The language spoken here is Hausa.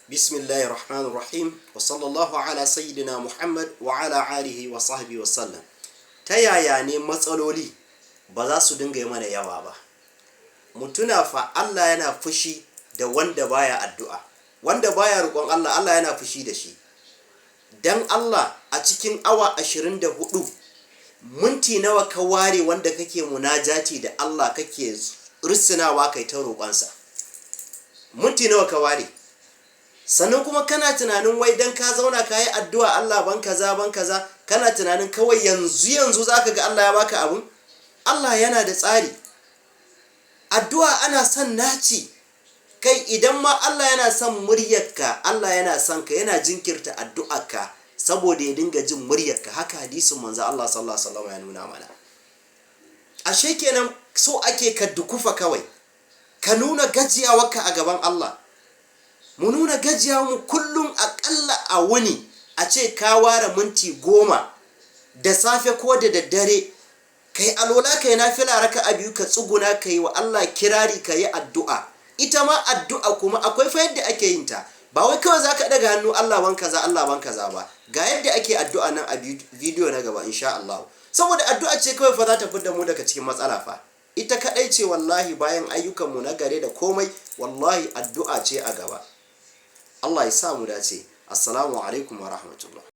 Bismillahir Rahmanir Rahim wa sallallahu ala sayyidina Muhammad wa ala alihi wa sahbihi wa sallam. Ta yaya ne matsaloli ba za su dinga yi mana yawa ba? Mutuna fa Allah yana fushi da wanda baya addu'a. Wanda baya roƙon Allah, Allah yana fushi da shi. Dan Allah a cikin awa 24 minti nawa ka ware wanda kake munajati da Allah, kake risinawa kai ta roƙonsa? Minti nawa ka ware? Sannan kuma kana tunanin wai dan ka zauna ka yi addu'a Allah ban kaza kana tunanin kawai yanzu zaka ga Allah ya baka abun? Allah yana da tsari. Addu'a ana son naci. Kai idan ma Allah yana son muryarka, Allah yana son ka, yana jinkirta addu'arka saboda ya dinga jin muryarka. Haka hadisin manzo Allah sallallahu alaihi wasallam ya nuna mana. Ashe kenan so ake ka dukufa kawai. Ka nuna gajiyawarka a gaban Allah. Mu nuna mu kullum aƙalla a wuni a ce ka ware minti 10 da safe ko da daddare, kai alola kai nafila raka'a 2 ka tsuguna kai wa Allah kirari kai addu'a. Ita ma addu'a kuma akwai fa yadda ake yin ta, ba wai kawai zaka daga hannu Allah ban kaza ba. Ga yadda ake addu'a nan a bidiyo na gaba insha Allah. Saboda addu'a ce kawai fa za ta fidda mu daga cikin matsala fa. Ita kadai ce wallahi, bayan ayyukan mu na gare da komai, wallahi addu'a ce a gaba. Allah ya sa mu dace. Assalamu alaikum wa rahmatullah.